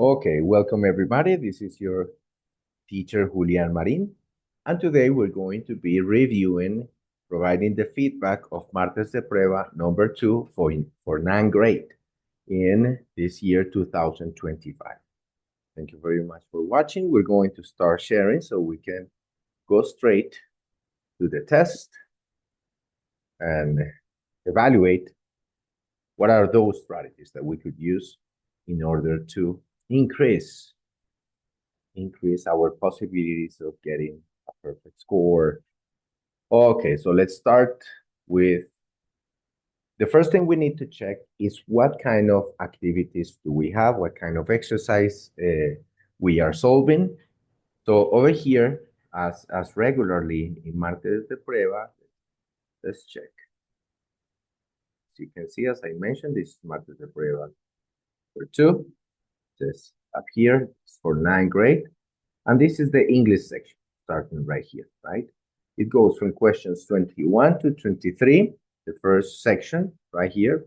Okay, welcome everybody. This is your teacher Julian Marin, and today we're going to be reviewing, providing the feedback of Martes de Prueba number 2 for ninth grade in this year 2025. Thank you very much for watching. We're going to start sharing so we can go straight to the test and evaluate what are those strategies that we could use in order to increase our possibilities of getting a perfect score. Okay, so let's start with the first thing we need to check is what kind of activities do we have, what kind of exercise we are solving. So over here, as regularly in Martes de Prueba, let's check. As you can see, as I mentioned, this is Martes de Prueba for 2. This up here is for ninth grade. And this is the English section, starting right here, right? It goes from questions 21 to 23, the first section right here.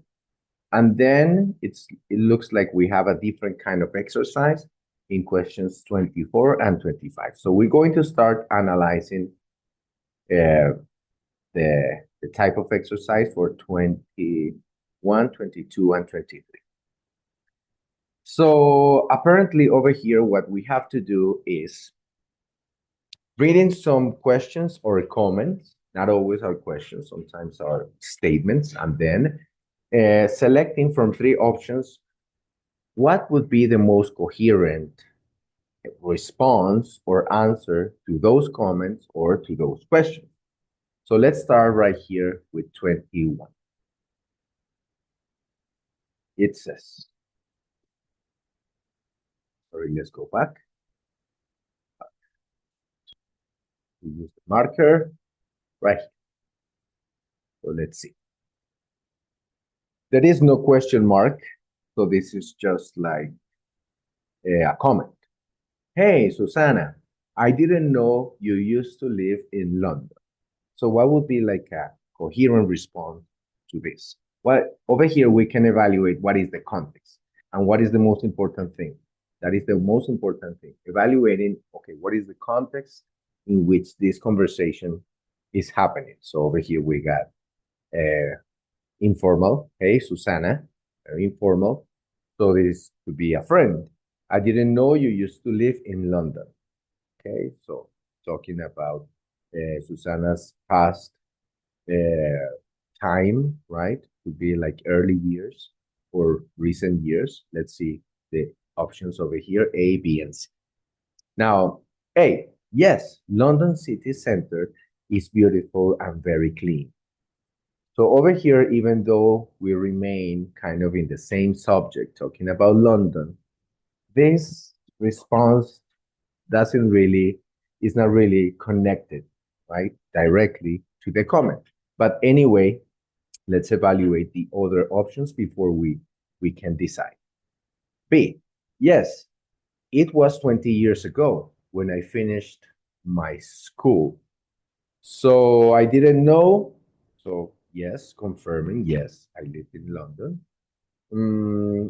And then it looks like we have a different kind of exercise in questions 24 and 25. So we're going to start analyzing the type of exercise for 21, 22, and 23. So apparently over here, what we have to do is reading some questions or comments, not always are questions, sometimes are statements, and then selecting from 3 options, what would be the most coherent response or answer to those comments or to those questions. So let's start right here with 21. It says, sorry, let's go back. We use the marker right here. So let's see. There is no question mark, so this is just like a comment. Hey, Susanna, I didn't know you used to live in London. So what would be like a coherent response to this? Well, over here, we can evaluate what is the context and what is the most important thing. That is the most important thing. Evaluating, okay, what is the context in which this conversation is happening? So over here, we got informal. Hey, Susanna, very informal. So this could be a friend. I didn't know you used to live in London. Okay, so talking about Susanna's past time, right? Could be like early years or recent years. Let's see the options over here, A, B, and C. Now, A, yes, London city center is beautiful and very clean. So over here, even though we remain kind of in the same subject, talking about London, this response is not really connected, right, directly to the comment. But anyway, let's evaluate the other options before we can decide. B, yes, it was 20 years ago when I finished my school. So I didn't know. So yes, confirming, yes, I lived in London.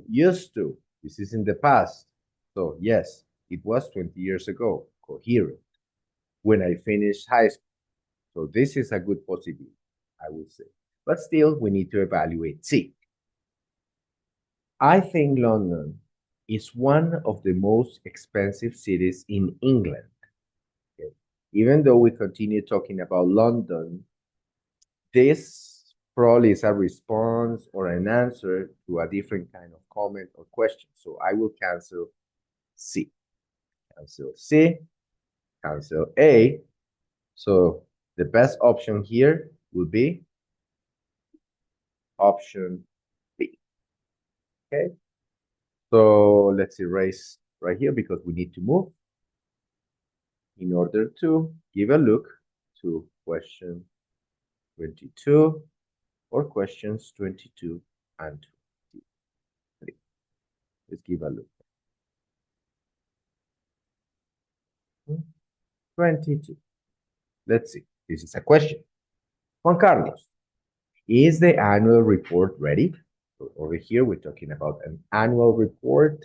Used to, this is in the past. So yes, it was 20 years ago, coherent, when I finished high school. So this is a good possibility, I would say. But still, we need to evaluate C. I think London is one of the most expensive cities in England. Okay. Even though we continue talking about London, this probably is a response or an answer to a different kind of comment or question. So I will cancel C. Cancel C. Cancel A. So the best option here would be option B. Okay. So let's erase right here because we need to move in order to give a look to question 22 or questions 22 and 23. Let's give a look. 22. Let's see. This is a question. Juan Carlos, is the annual report ready? So over here, we're talking about an annual report.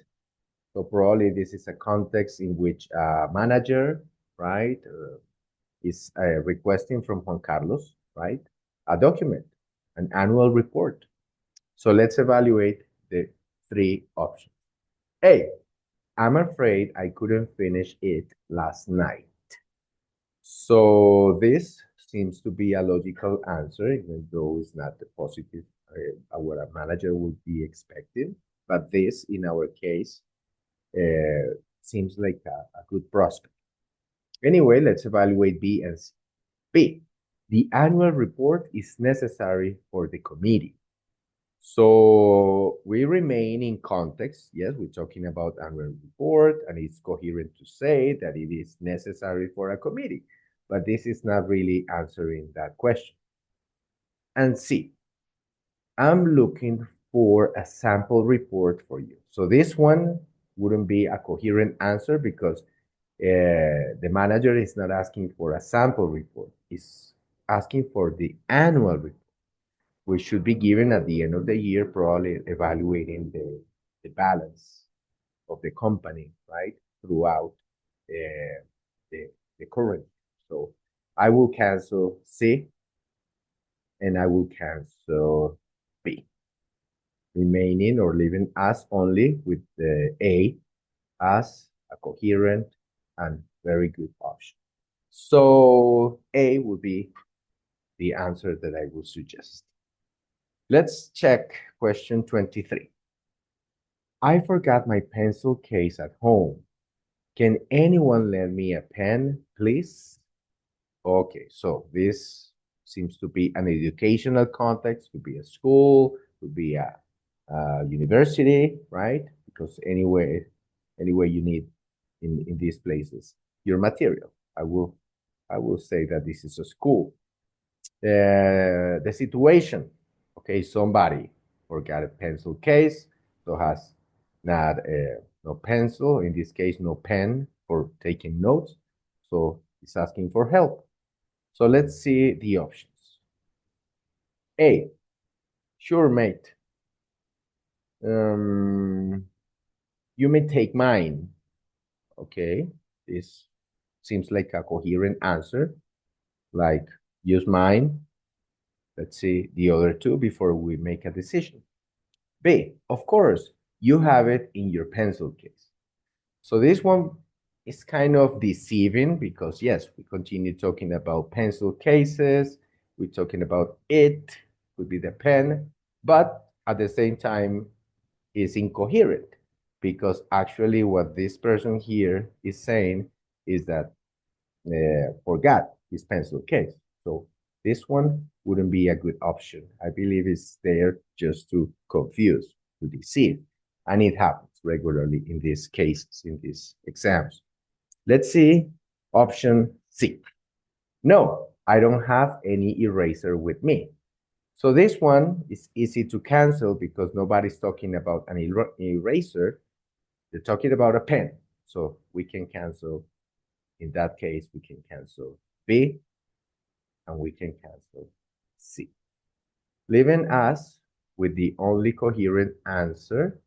So probably this is a context in which a manager, right, is requesting from Juan Carlos, right, a document, an annual report. So let's evaluate the three options. A, I'm afraid I couldn't finish it last night. So this seems to be a logical answer, even though it's not the positive what a manager would be expecting. But this, in our case, seems like a good prospect. Anyway, let's evaluate B and C. B, the annual report is necessary for the committee. So we remain in context. Yes, we're talking about annual report, and it's coherent to say that it is necessary for a committee, but this is not really answering that question. And C, I'm looking for a sample report for you. So this one wouldn't be a coherent answer because the manager is not asking for a sample report. He's asking for the annual report, which should be given at the end of the year, probably evaluating the balance of the company, right, throughout the, the current. So I will cancel C and I will cancel B, remaining or leaving us only with the A as a coherent and very good option. So A would be the answer that I would suggest. Let's check question 23. I forgot my pencil case at home. Can anyone lend me a pen, please? Okay, so this seems to be an educational context, could be a school, could be a university, right? Because anywhere you need in these places your material. I will say that this is a school. The situation, okay, somebody forgot a pencil case, so has not no pencil, in this case, no pen for taking notes, so it's asking for help. So let's see the options. A, sure, mate. You may take mine. Okay, this seems like a coherent answer, like use mine. Let's see the other two before we make a decision. B, of course, you have it in your pencil case. So this one is kind of deceiving because yes, we continue talking about pencil cases. We're talking about it, could be the pen, but at the same time is incoherent because actually what this person here is saying is that forgot his pencil case. So this one wouldn't be a good option. I believe it's there just to confuse, to deceive. And it happens regularly in these cases, in these exams. Let's see option C. No, I don't have any eraser with me. So this one is easy to cancel because nobody's talking about an eraser. They're talking about a pen. So we can cancel, in that case, we can cancel B and we can cancel C, leaving us with the only coherent answer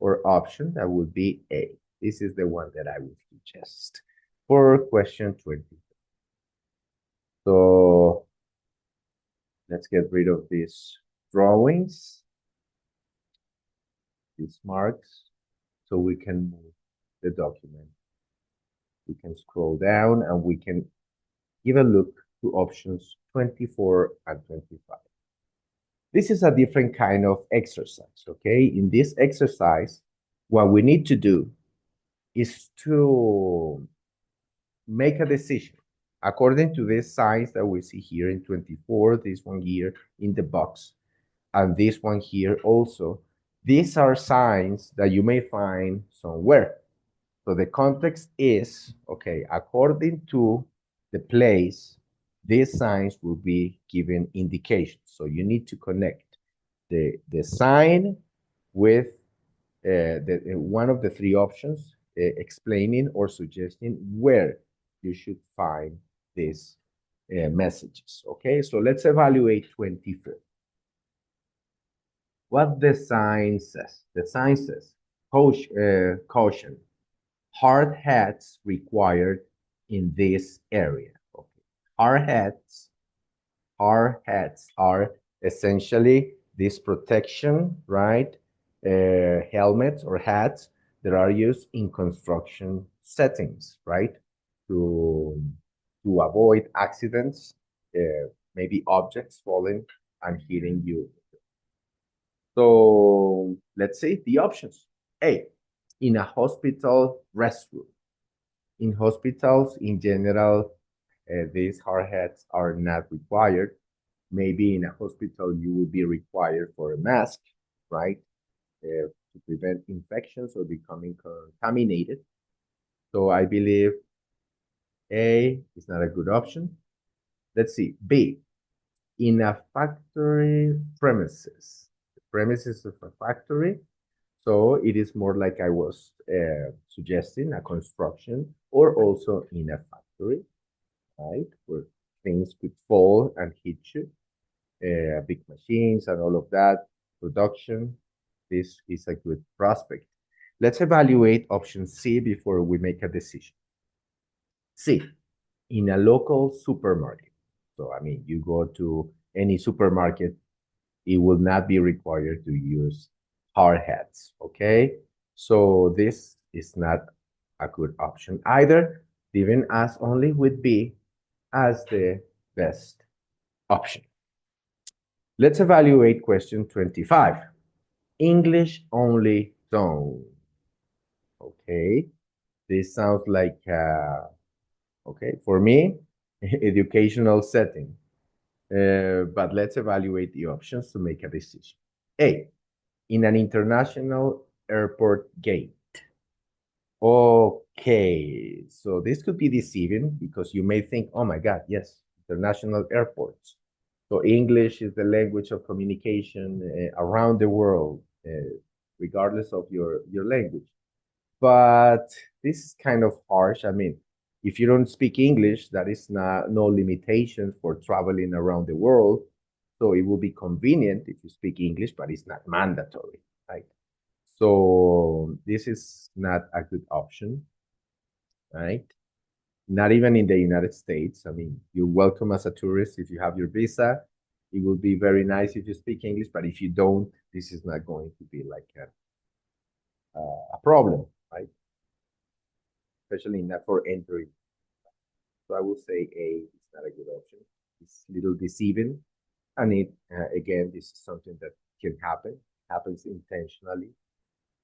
or option that would be A. This is the one that I would suggest for question 20. So let's get rid of these drawings, these marks, so we can move the document. We can scroll down and we can give a look to options 24 and 25. This is a different kind of exercise, okay? In this exercise, what we need to do is to make a decision according to this signs that we see here in 24, this one here in the box, and this one here also. These are signs that you may find somewhere. So the context is, okay, according to the place, these signs will be given indications. So you need to connect the sign with one of the three options, explaining or suggesting where you should find these messages. Okay, so let's evaluate 24. What the sign says. The sign says, Caution. Hard hats required in this area. Okay. Hard hats Hard hats are essentially this protection, right? Helmets or hats that are used in construction settings, right? To, to avoid accidents, maybe objects falling and hitting you. So let's see the options. A, in a hospital restroom. In hospitals, in general, these hard hats are not required. Maybe in a hospital, you will be required for a mask, right? To prevent infections or becoming contaminated. So I believe A is not a good option. Let's see. B, in a factory premises. The premises of a factory. So it is more like I was suggesting, a construction or also in a factory, right? Where things could fall and hit you. Big machines and all of that, production. This is a good prospect. Let's evaluate option C before we make a decision. C, in a local supermarket. So, I mean, you go to any supermarket, it will not be required to use hard hats, okay? So this is not a good option either, leaving us only with B as the best option. Let's evaluate question 25. English only zone. Okay, this sounds like, okay, for me, educational setting. But let's evaluate the options to make a decision. A, in an international airport gate. Okay, so this could be deceiving because you may think, oh my God, yes, international airports. So English is the language of communication around the world, regardless of your language. But this is kind of harsh. I mean, if you don't speak English, that is not no limitation for traveling around the world. So it will be convenient if you speak English, but it's not mandatory, right? So this is not a good option, right? Not even in the United States. I mean, you're welcome as a tourist if you have your visa. It will be very nice if you speak English, but if you don't, this is not going to be like a problem, right? Especially not for entry. So I will say A is not a good option. It's a little deceiving. And it, again, this is something that can happen, happens intentionally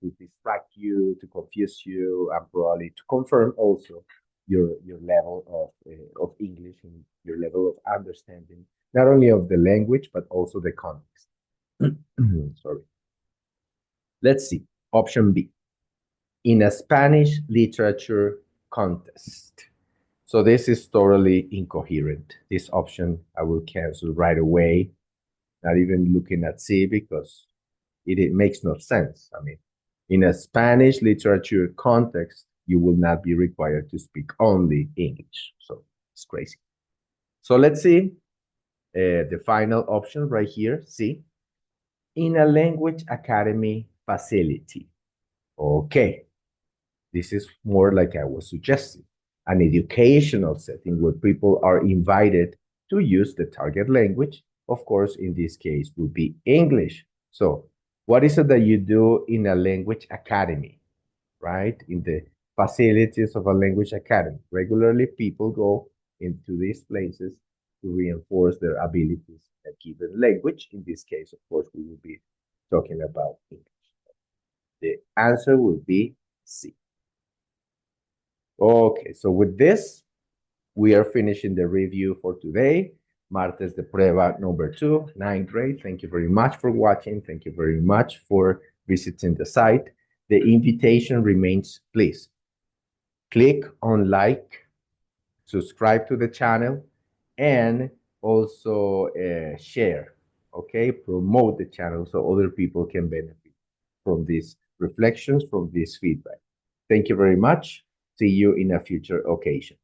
to distract you, to confuse you, and probably to confirm also your level of English and your level of understanding, not only of the language, but also the context. Sorry. Let's see. Option B. In a Spanish literature contest. So this is totally incoherent. This option I will cancel right away, not even looking at C because it makes no sense. I mean, in a Spanish literature context, you will not be required to speak only English. So it's crazy. So let's see the final option right here, C. In a language academy facility. Okay, this is more like I was suggesting, an educational setting where people are invited to use the target language. Of course, in this case, would be English. So what is it that you do in a language academy, right? In the facilities of a language academy. Regularly, people go into these places to reinforce their abilities in a given language. In this case, of course, we will be talking about English. The answer will be C. Okay, so with this, we are finishing the review for today. Martes de Prueba number 2, ninth grade. Thank you very much for watching. Thank you very much for visiting the site. The invitation remains, please, click on like, subscribe to the channel, and also share, okay? Promote the channel so other people can benefit from these reflections, from this feedback. Thank you very much. See you in a future occasion.